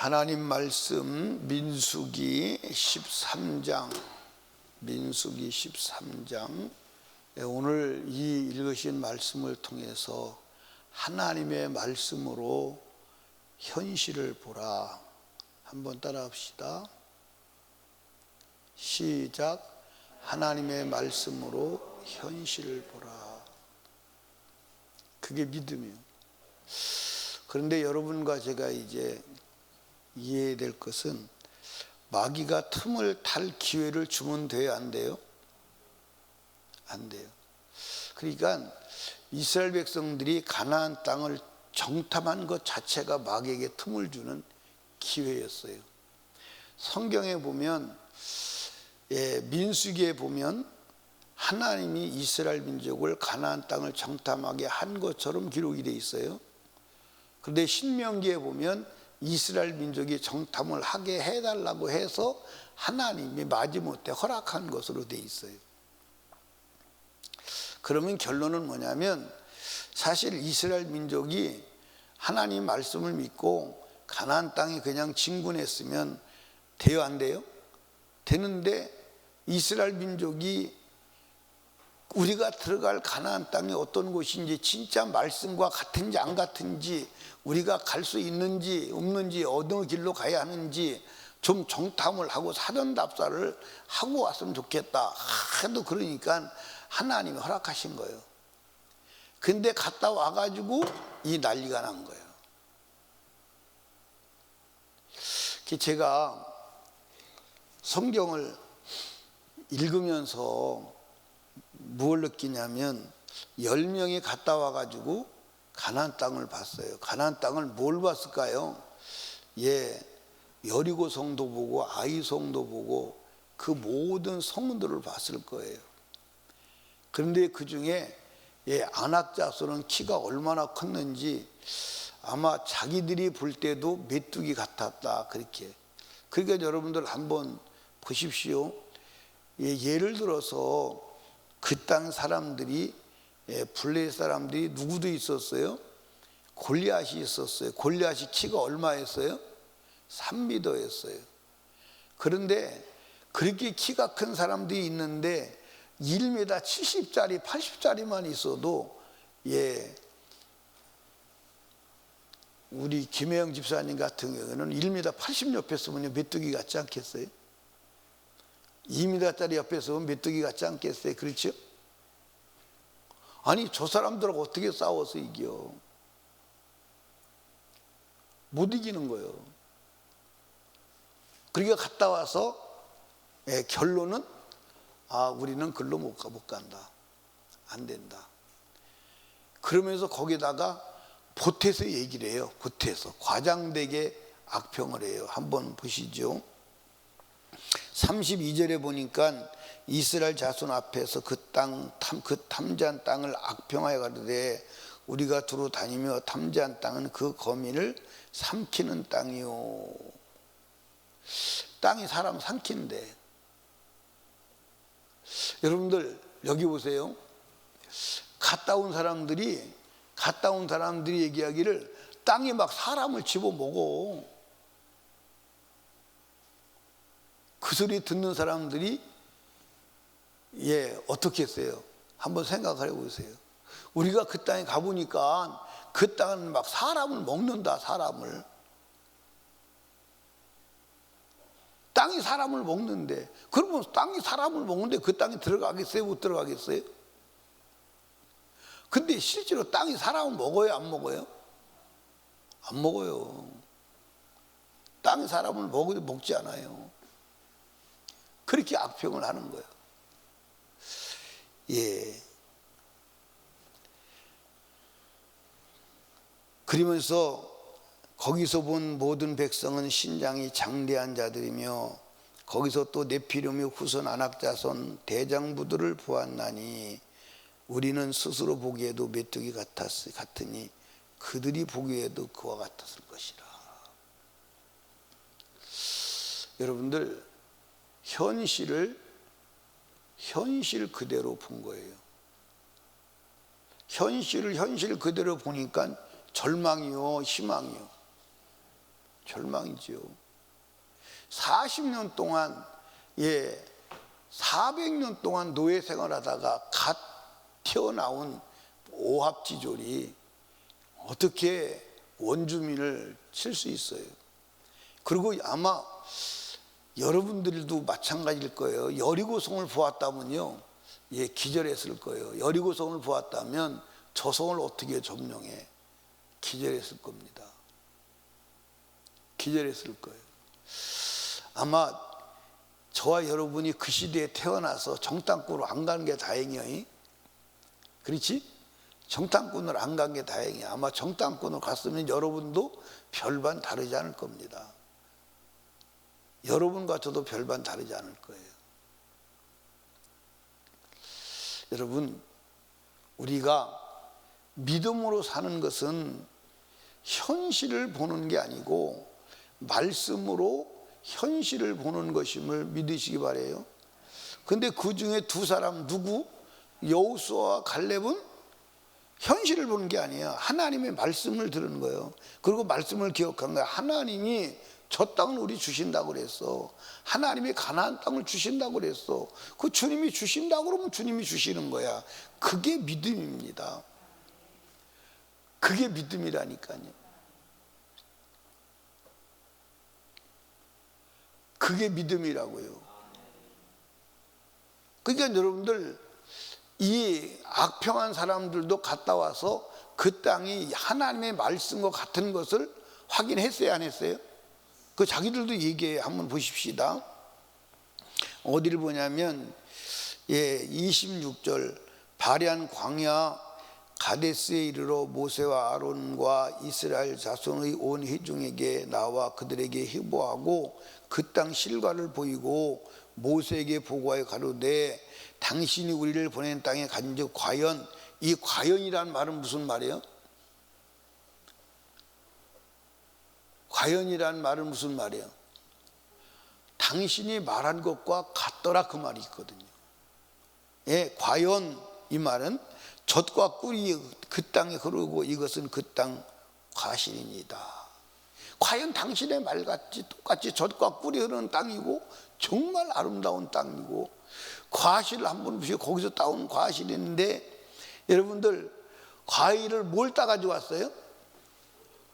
하나님 말씀 민수기 13장 오늘 이 읽으신 말씀을 통해서 하나님의 말씀으로 현실을 보라. 한번 따라 합시다. 시작. 하나님의 말씀으로 현실을 보라. 그게 믿음이에요. 그런데 여러분과 제가 이제 이해해야 될 것은, 마귀가 틈을 탈 기회를 주면 돼요, 안 돼요? 안 돼요. 그러니까 이스라엘 백성들이 가나안 땅을 정탐한 것 자체가 마귀에게 틈을 주는 기회였어요. 성경에 보면, 민수기에 보면 하나님이 이스라엘 민족을 가나안 땅을 정탐하게 한 것처럼 기록이 돼 있어요. 그런데 신명기에 보면 이스라엘 민족이 정탐을 하게 해달라고 해서 하나님이 마지못해 허락한 것으로 돼 있어요. 그러면 결론은 뭐냐면, 사실 이스라엘 민족이 하나님 말씀을 믿고 가나안 땅에 그냥 진군했으면 돼요, 안 돼요? 되는데 이스라엘 민족이 우리가 들어갈 가나안 땅이 어떤 곳인지, 진짜 말씀과 같은지 안 같은지, 우리가 갈 수 있는지 없는지, 어느 길로 가야 하는지 좀 정탐을 하고 사전답사를 하고 왔으면 좋겠다 하도, 그러니까 하나님이 허락하신 거예요. 근데 갔다 와가지고 이 난리가 난 거예요. 제가 성경을 읽으면서 무엇을 느끼냐면, 10명이 갔다 와가지고 가나안 땅을 봤어요. 가나안 땅을 뭘 봤을까요? 여리고 성도 보고 아이 성도 보고 그 모든 성들을 봤을 거예요. 그런데 그 중에 아낙 자손은 키가 얼마나 컸는지 아마 자기들이 볼 때도 메뚜기 같았다, 그렇게. 그러니까 여러분들 한번 보십시오. 예를 들어서 그 땅 사람들이, 블레셋 사람들이 누구도 있었어요? 골리앗이 있었어요. 골리앗이 키가 얼마였어요? 3m였어요. 그런데 그렇게 키가 큰 사람들이 있는데 1m 70짜리 80짜리만 있어도, 우리 김혜영 집사님 같은 경우는 1m 80 옆에 서면 메뚜기 같지 않겠어요? 2m짜리 옆에 서면 메뚜기 같지 않겠어요? 그렇죠? 아니, 저 사람들하고 어떻게 싸워서 이겨? 못 이기는 거예요. 그러니까 갔다 와서 결론은, 우리는 글로 못 간다, 안 된다. 그러면서 거기다가 보태서 얘기를 해요. 보태서 과장되게 악평을 해요. 한번 보시죠. 32절에 보니까 이스라엘 자손 앞에서 그 탐지한 땅을 악평하여 가로되, 우리가 두루 다니며 탐지한 땅은 그 거민을 삼키는 땅이요. 땅이 사람 삼킨대. 여러분들 여기 보세요. 갔다 온 사람들이 얘기하기를 땅이 막 사람을 집어먹어. 그 소리 듣는 사람들이 어떻게 했어요? 한번 생각을 해보세요. 우리가 그 땅에 가보니까 그 땅은 막 사람을 먹는다, 사람을. 땅이 사람을 먹는데, 그러면 땅이 사람을 먹는데 그 땅에 들어가겠어요? 못 들어가겠어요? 근데 실제로 땅이 사람을 먹어요, 안 먹어요? 안 먹어요. 땅이 사람을 먹지 않아요. 그렇게 악평을 하는 거예요. 그러면서 거기서 본 모든 백성은 신장이 장대한 자들이며, 거기서 또 네피림의 후손 아낙 자손 대장부들을 보았나니, 우리는 스스로 보기에도 메뚜기 같으니 그들이 보기에도 그와 같았을 것이라. 여러분들, 현실 그대로 본 거예요. 현실 그대로 보니까 절망이요, 희망이요. 절망이지요. 40년 동안 400년 동안 노예 생활하다가 갓 튀어나온 오합지졸이 어떻게 원주민을 칠 수 있어요? 그리고 아마 여러분들도 마찬가지일 거예요. 여리고성을 보았다면요, 기절했을 거예요. 여리고성을 보았다면 저 성을 어떻게 점령해? 기절했을 겁니다. 기절했을 거예요. 아마 저와 여러분이 그 시대에 태어나서 정탐꾼으로 안 가는 게 다행이에요. 그렇지? 정탐꾼으로 안 간 게 다행이야. 아마 정탐꾼으로 갔으면 여러분도 별반 다르지 않을 겁니다. 여러분과 저도 별반 다르지 않을 거예요. 여러분, 우리가 믿음으로 사는 것은 현실을 보는 게 아니고 말씀으로 현실을 보는 것임을 믿으시기 바라요. 근데 그 중에 두 사람 누구? 여호수아와 갈렙은 현실을 보는 게 아니에요. 하나님의 말씀을 들은 거예요. 그리고 말씀을 기억한 거예요. 하나님이 저 땅을 우리 주신다고 그랬어. 하나님이 가나안 땅을 주신다고 그랬어. 그 주님이 주신다고 그러면 주님이 주시는 거야. 그게 믿음입니다. 그게 믿음이라니까요. 그게 믿음이라고요. 그러니까 여러분들, 이 악평한 사람들도 갔다 와서 그 땅이 하나님의 말씀과 같은 것을 확인했어요, 안 했어요? 그 자기들도 얘기해. 한번 보십시다. 어디를 보냐면 26절, 바레안 광야 가데스에 이르러 모세와 아론과 이스라엘 자손의 온 회중에게 나와 그들에게 회보하고 그 땅 실과를 보이고 모세에게 보고하여 가로되 당신이 우리를 보낸 땅에 간즉 과연, 이 과연이란 말은 무슨 말이에요? 과연이란 말은 무슨 말이에요? 당신이 말한 것과 같더라, 그 말이 있거든요. 과연 이 말은 젖과 꿀이 그 땅에 흐르고 이것은 그 땅 과실입니다. 과연 당신의 말같이 똑같이 젖과 꿀이 흐르는 땅이고 정말 아름다운 땅이고, 과실을 한번 보시고 거기서 따온 과실이 있는데, 여러분들 과일을 뭘 따가지고 왔어요?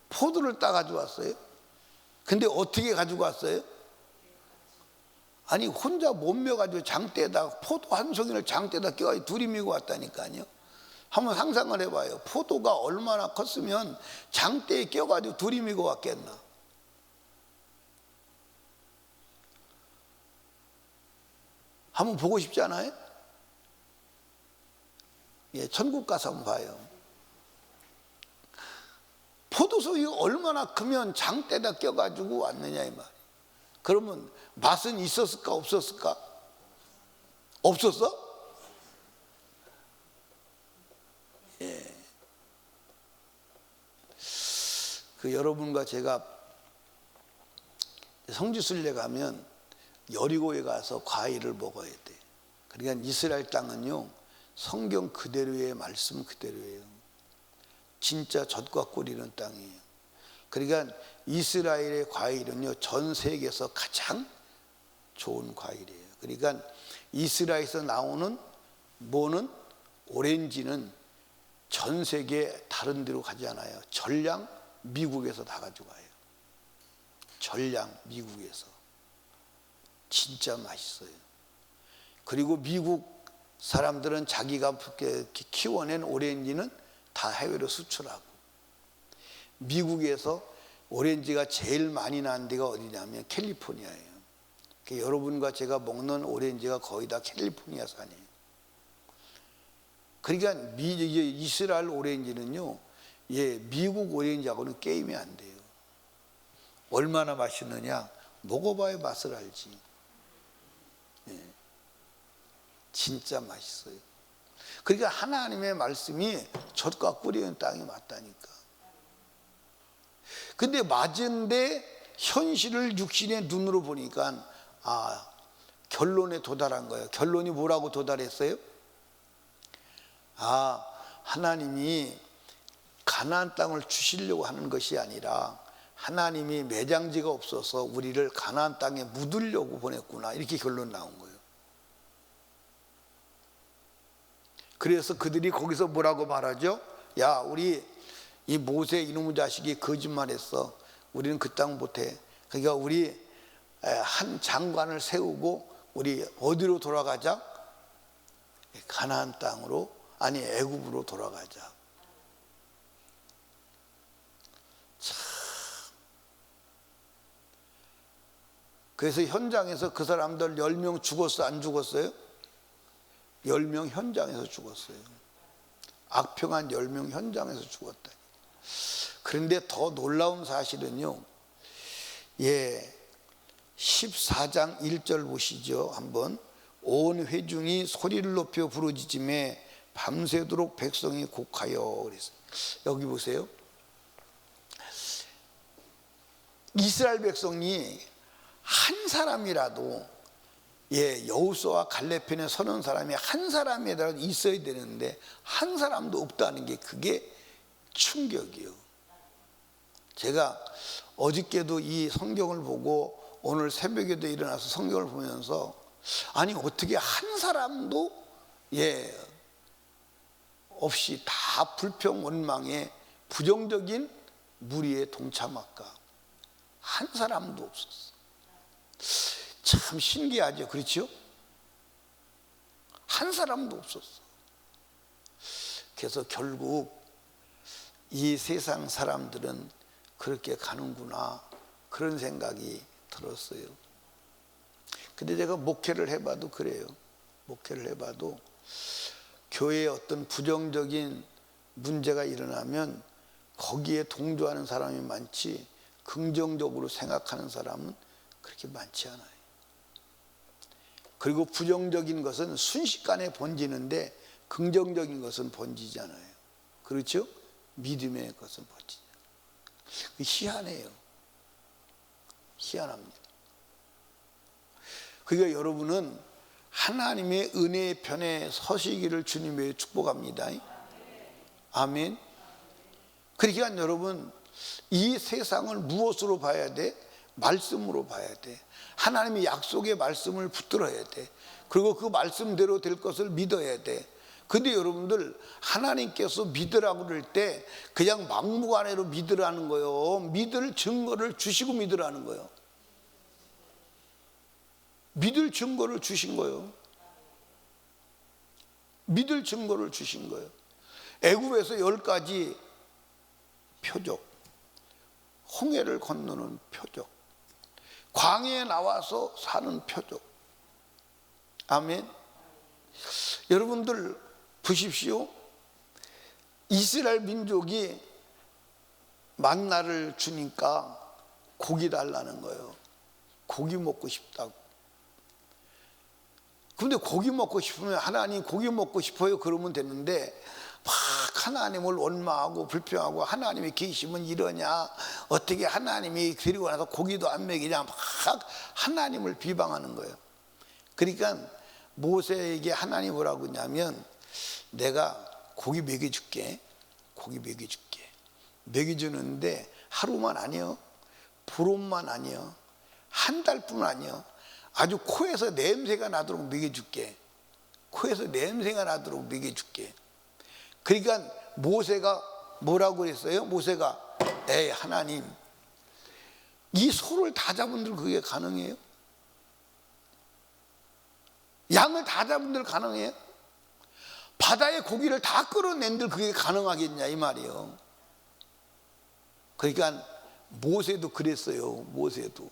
포도를 따가지고 왔어요. 근데 어떻게 가지고 왔어요? 아니 혼자 못 메가지고 장대에다 포도 한 송이를 장대에다 껴가지고 둘이 메고 왔다니까요. 한번 상상을 해봐요. 포도가 얼마나 컸으면 장대에 껴가지고 둘이 메고 왔겠나. 한번 보고 싶지 않아요? 천국 가서 한번 봐요. 포도송이 얼마나 크면 장대에다 껴가지고 왔느냐 이 말. 그러면 맛은 있었을까 없었을까? 없었어? 그 여러분과 제가 성지순례 가면 여리고에 가서 과일을 먹어야 돼. 그러니까 이스라엘 땅은요, 성경 그대로의 말씀 그대로예요. 진짜 젖과 꿀이는 땅이에요. 그러니까 이스라엘의 과일은요, 전 세계에서 가장 좋은 과일이에요. 그러니까 이스라엘에서 나오는 뭐는, 오렌지는 전 세계 다른 데로 가지 않아요. 전량 미국에서 다 가져가요. 전량 미국에서. 진짜 맛있어요. 그리고 미국 사람들은 자기가 키워낸 오렌지는 다 해외로 수출하고, 미국에서 오렌지가 제일 많이 나는 데가 어디냐면 캘리포니아예요. 그러니까 여러분과 제가 먹는 오렌지가 거의 다 캘리포니아산이에요. 그러니까 이스라엘 오렌지는요, 미국 오렌지하고는 게임이 안 돼요. 얼마나 맛있느냐, 먹어봐야 맛을 알지. 진짜 맛있어요. 그러니까 하나님의 말씀이 젖과 꿀이 있는 땅이 맞다니까. 근데 맞은데 현실을 육신의 눈으로 보니까 결론에 도달한 거예요. 결론이 뭐라고 도달했어요? 하나님이 가나안 땅을 주시려고 하는 것이 아니라 하나님이 매장지가 없어서 우리를 가나안 땅에 묻으려고 보냈구나, 이렇게 결론 나온 거예요. 그래서 그들이 거기서 뭐라고 말하죠? 야, 우리 이 모세 이놈의 자식이 거짓말했어. 우리는 그 땅 못해. 그러니까 우리 한 장관을 세우고 우리 어디로 돌아가자? 가나안 땅으로, 아니 애굽으로 돌아가자. 참. 그래서 현장에서 그 사람들 10명 죽었어, 안 죽었어요? 10명 현장에서 죽었어요. 악평한 10명 현장에서 죽었다. 그런데 더 놀라운 사실은요, 14장 1절 보시죠. 한번. 온 회중이 소리를 높여 부르짖음에 밤새도록 백성이 곡하여 그랬어요. 여기 보세요. 이스라엘 백성이 한 사람이라도 여호수아와 갈렙 편에 서는 사람이 한 사람이라도 있어야 되는데 한 사람도 없다는 게 그게 충격이에요. 제가 어저께도 이 성경을 보고 오늘 새벽에도 일어나서 성경을 보면서, 아니 어떻게 한 사람도 없이 다 불평 원망에 부정적인 무리에 동참할까? 한 사람도 없었어. 참 신기하죠, 그렇죠? 한 사람도 없었어. 그래서 결국 이 세상 사람들은 그렇게 가는구나, 그런 생각이 들었어요. 근데 제가 목회를 해봐도 그래요. 목회를 해봐도 교회에 어떤 부정적인 문제가 일어나면 거기에 동조하는 사람이 많지, 긍정적으로 생각하는 사람은 그렇게 많지 않아요. 그리고 부정적인 것은 순식간에 번지는데 긍정적인 것은 번지지 않아요. 그렇죠? 믿음의 것은 번지지 않아요. 희한해요. 희한합니다. 그러니까 여러분은 하나님의 은혜의 편에 서시기를 주님의 축복합니다. 아멘. 그러니까 여러분, 이 세상을 무엇으로 봐야 돼? 말씀으로 봐야 돼. 하나님의 약속의 말씀을 붙들어야 돼. 그리고 그 말씀대로 될 것을 믿어야 돼. 근데 여러분들, 하나님께서 믿으라고 그럴 때 그냥 막무가내로 믿으라는 거예요. 믿을 증거를 주시고 믿으라는 거예요. 믿을 증거를 주신 거예요. 믿을 증거를 주신 거예요. 애굽에서 10가지 표적, 홍해를 건너는 표적, 광야에 나와서 사는 표적. 아멘. 여러분들 보십시오. 이스라엘 민족이 만나를 주니까 고기 달라는 거예요. 고기 먹고 싶다고. 근데 고기 먹고 싶으면 하나님 고기 먹고 싶어요 그러면 되는데, 막 하나님을 원망하고 불평하고, 하나님이 계시면 이러냐, 어떻게 하나님이 데리고 나서 고기도 안 먹이냐, 막 하나님을 비방하는 거예요. 그러니까 모세에게 하나님 뭐라고 했냐면, 내가 고기 먹여줄게. 고기 먹여줄게. 먹여주는데 하루만 아니요, 보름만 아니요, 한 달뿐 아니요, 아주 코에서 냄새가 나도록 먹여줄게. 코에서 냄새가 나도록 먹여줄게. 그러니까 모세가 뭐라고 그랬어요? 모세가, 에이 하나님, 이 소를 다 잡은들 그게 가능해요? 양을 다 잡은들 가능해요? 바다의 고기를 다 끌어낸들 그게 가능하겠냐 이 말이에요. 그러니까 모세도 그랬어요. 모세도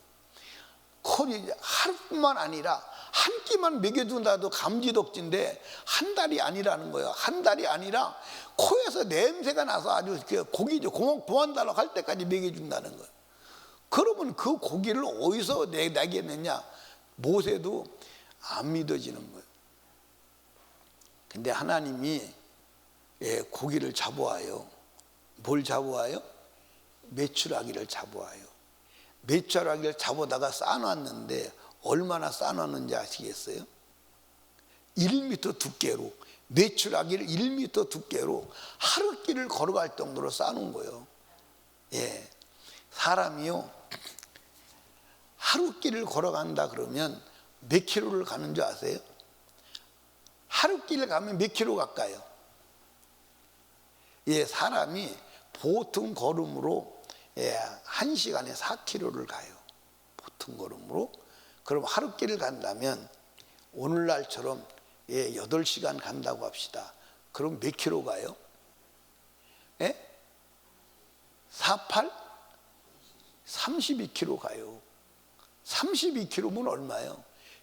코리 하루뿐만 아니라 한 끼만 먹여준다도 감지덕진데 한 달이 아니라는 거예요. 한 달이 아니라 코에서 냄새가 나서 아주 고기 그만달라고 할 때까지 먹여준다는 거예요. 그러면 그 고기를 어디서 내겠느냐? 모세도 안 믿어지는 거예요. 근데 하나님이 고기를 잡아와요. 뭘 잡아와요? 메추라기를 잡아와요. 메추라기를 잡아다가 싸놨는데 얼마나 싸놨는지 아시겠어요? 1m 두께로, 메추라기를 1m 두께로 하루 길을 걸어갈 정도로 싸놓은 거예요. 사람이요, 하루 길을 걸어간다 그러면 몇 킬로를 가는 줄 아세요? 하루 길을 가면 몇 킬로 갈까요? 예, 사람이 보통 걸음으로 한 시간에 4킬로를 가요. 보통 걸음으로. 그럼 하루 길을 간다면 오늘날처럼 8시간 간다고 합시다. 그럼 몇 킬로 가요? 48? 32킬로 가요. 32킬로면 얼마예요?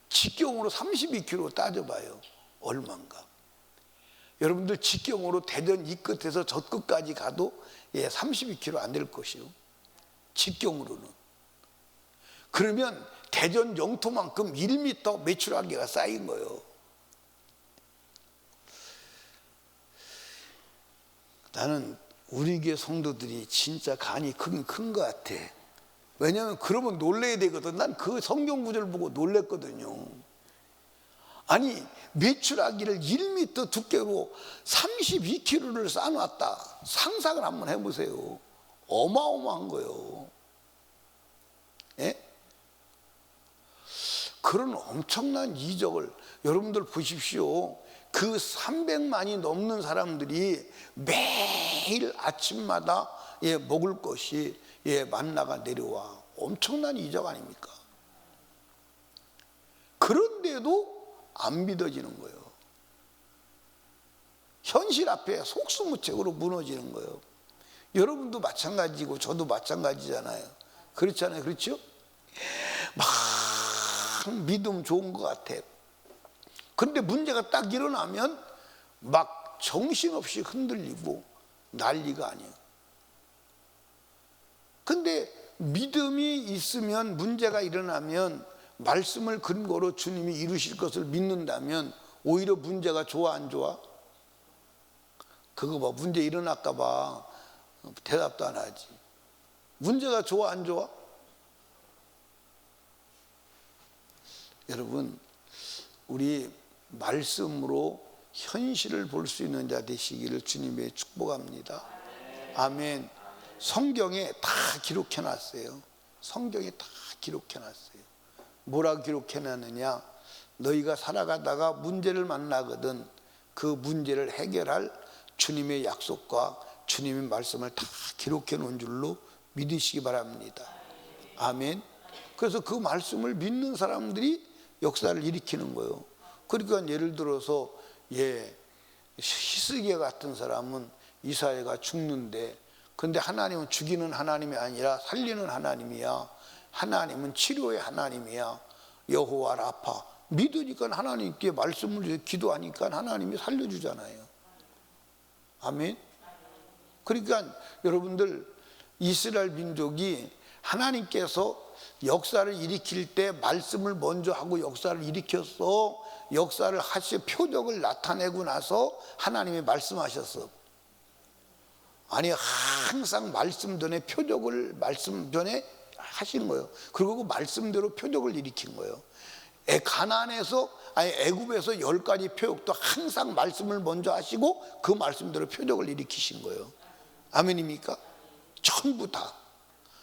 직경으로 32킬로 따져봐요. 얼마인가? 여러분들 직경으로 대전 이 끝에서 저 끝까지 가도 32킬로 안 될 것이요. 직경으로는. 그러면 대전 영토만큼 1m 매출하기가 쌓인 거예요. 나는 우리 교회 성도들이 진짜 간이 큰 것 같아. 왜냐하면 그러면 놀라야 되거든. 난 그 성경 구절 보고 놀랬거든요. 아니, 메추라기를 1m 두께로 32kg를 쌓아놨다. 상상을 한번 해보세요. 어마어마한 거예요. 예? 그런 엄청난 이적을 여러분들 보십시오. 그 300만이 넘는 사람들이 매일 아침마다 먹을 것이 만나가 내려와. 엄청난 이적 아닙니까? 그런데도 안 믿어지는 거예요. 현실 앞에 속수무책으로 무너지는 거예요. 여러분도 마찬가지고 저도 마찬가지잖아요. 그렇잖아요. 그렇죠? 막 믿음 좋은 것 같아. 그런데 문제가 딱 일어나면 막 정신없이 흔들리고 난리가 아니에요. 근데 믿음이 있으면, 문제가 일어나면 말씀을 근거로 주님이 이루실 것을 믿는다면 오히려 문제가 좋아 안 좋아? 그거 봐, 문제 일어날까 봐 대답도 안 하지. 문제가 좋아 안 좋아? 여러분, 우리 말씀으로 현실을 볼 수 있는 자 되시기를 주님의 축복합니다. 아멘. 성경에 다 기록해 놨어요. 성경에 다 기록해 놨어요. 뭐라 기록해 놨느냐? 너희가 살아가다가 문제를 만나거든 그 문제를 해결할 주님의 약속과 주님의 말씀을 다 기록해 놓은 줄로 믿으시기 바랍니다. 아멘. 그래서 그 말씀을 믿는 사람들이 역사를 일으키는 거예요. 그러니까 예를 들어서 히스기야 같은 사람은 이사야가 죽는데, 근데 하나님은 죽이는 하나님이 아니라 살리는 하나님이야. 하나님은 치료의 하나님이야. 여호와 라파. 믿으니까 하나님께 말씀을 기도하니까 하나님이 살려주잖아요. 아멘. 그러니까 여러분들, 이스라엘 민족이 하나님께서 역사를 일으킬 때 말씀을 먼저 하고 역사를 일으켰어. 역사를 하시 표적을 나타내고 나서 하나님이 말씀하셨어. 아니, 항상 말씀 전에 표적을 말씀 전에 하시는 거예요. 그리고 그 말씀대로 표적을 일으킨 거예요. 가나안에서, 아니 애굽에서 10가지 표적도 항상 말씀을 먼저 하시고 그 말씀대로 표적을 일으키신 거예요. 아멘입니까? 전부 다.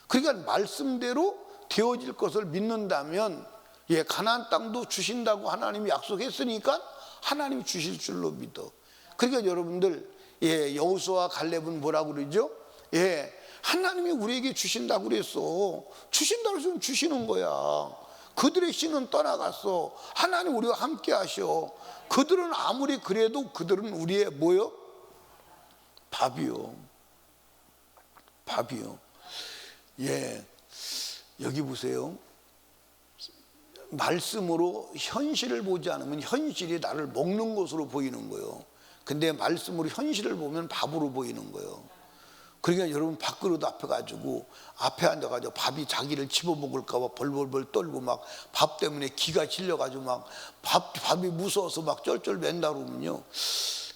그러니까 말씀대로 되어질 것을 믿는다면 가나안 땅도 주신다고 하나님이 약속했으니까 하나님이 주실 줄로 믿어. 그러니까 여러분들, 여호수아와 갈렙은 뭐라고 그러죠? 하나님이 우리에게 주신다고 그랬어. 주신다고 해서 주시는 거야. 그들의 신은 떠나갔어. 하나님 우리와 함께 하셔. 그들은 아무리 그래도 그들은 우리의 뭐요? 밥이요. 밥이요. 여기 보세요. 말씀으로 현실을 보지 않으면 현실이 나를 먹는 것으로 보이는 거예요. 근데 말씀으로 현실을 보면 밥으로 보이는 거예요. 그러니까 여러분, 밥그릇 앞에 가지고 앞에 앉아가지고 밥이 자기를 집어먹을까 봐 벌벌벌 떨고 막 밥 때문에 기가 질려가지고 막 밥이 무서워서 막 쩔쩔 맨다 그러면요,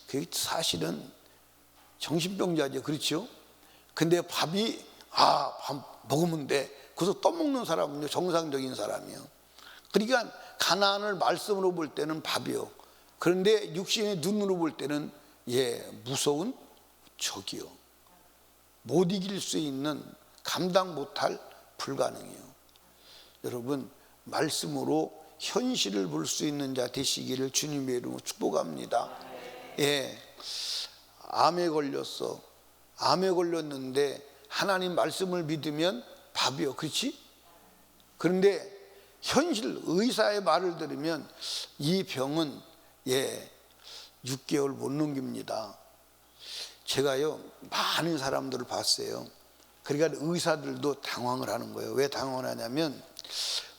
그게 사실은 정신병자죠. 그렇죠? 근데 밥이 밥 먹으면 돼. 그래서 떠먹는 사람은요, 정상적인 사람이요. 그러니까 가나안을 말씀으로 볼 때는 밥이요. 그런데 육신의 눈으로 볼 때는 무서운 적이요. 못 이길 수 있는 감당 못할 불가능해요. 여러분, 말씀으로 현실을 볼 수 있는 자 되시기를 주님의 이름으로 축복합니다. 예, 암에 걸렸어. 암에 걸렸는데 하나님 말씀을 믿으면 밥이요, 그렇지? 그런데 현실 의사의 말을 들으면 이 병은 6개월 못 넘깁니다. 제가요 많은 사람들을 봤어요. 그러니까 의사들도 당황을 하는 거예요. 왜 당황을 하냐면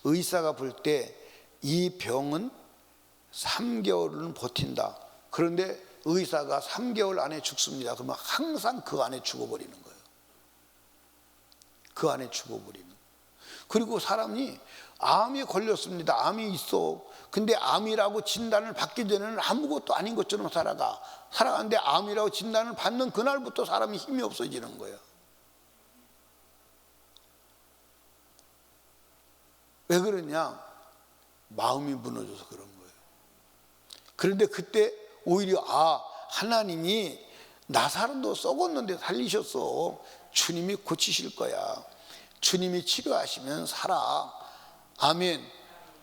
의사가 볼 때 이 병은 3개월은 버틴다. 그런데 의사가 3개월 안에 죽습니다. 그러면 항상 그 안에 죽어버리는 거예요. 그 안에 죽어버리는. 그리고 사람이 암이 걸렸습니다. 암이 있어. 근데 암이라고 진단을 받기 전에는 아무것도 아닌 것처럼 살아가는데 암이라고 진단을 받는 그날부터 사람이 힘이 없어지는 거예요. 왜 그러냐? 마음이 무너져서 그런 거예요. 그런데 그때 오히려 하나님이 나사로도 썩었는데 살리셨어. 주님이 고치실 거야. 주님이 치료하시면 살아. 아멘.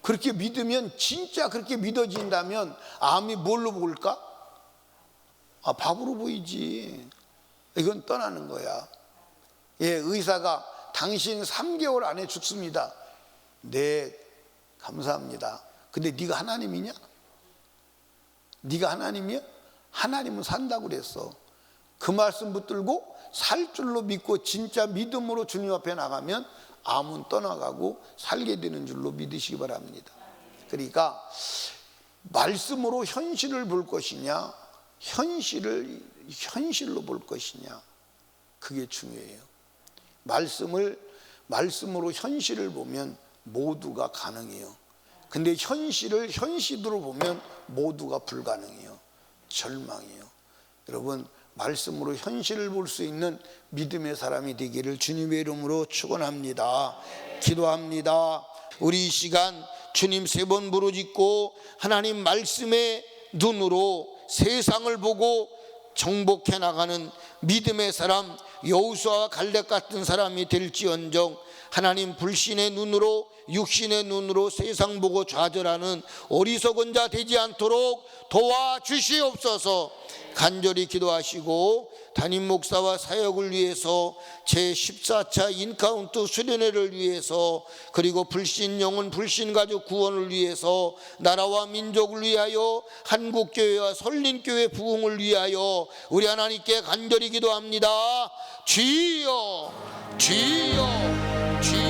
그렇게 믿으면, 진짜 그렇게 믿어진다면 암이 뭘로 보일까? 밥으로 보이지. 이건 떠나는 거야. 의사가 당신 3개월 안에 죽습니다. 네, 감사합니다. 근데 네가 하나님이냐? 네가 하나님이야? 하나님은 산다고 그랬어. 그 말씀 붙들고 살 줄로 믿고 진짜 믿음으로 주님 앞에 나가면 암은 떠나가고 살게 되는 줄로 믿으시기 바랍니다. 그러니까 말씀으로 현실을 볼 것이냐, 현실로 볼 것이냐, 그게 중요해요. 말씀으로 현실을 보면 모두가 가능해요. 근데 현실을 현실으로 보면 모두가 불가능해요. 절망이에요. 여러분, 말씀으로 현실을 볼 수 있는 믿음의 사람이 되기를 주님의 이름으로 축원합니다. 기도합니다. 우리 이 시간 주님 3번 부르짖고 하나님 말씀의 눈으로 세상을 보고 정복해 나가는 믿음의 사람, 여호수아와 갈렙 같은 사람이 될지언정 하나님 불신의 눈으로, 육신의 눈으로 세상 보고 좌절하는 어리석은 자 되지 않도록 도와주시옵소서. 간절히 기도하시고 담임 목사와 사역을 위해서 제14차 인카운트 수련회를 위해서, 그리고 불신 영혼 불신 가족 구원을 위해서, 나라와 민족을 위하여, 한국교회와 설린교회 부흥을 위하여 우리 하나님께 간절히 기도합니다. 주여, 주여, 주여.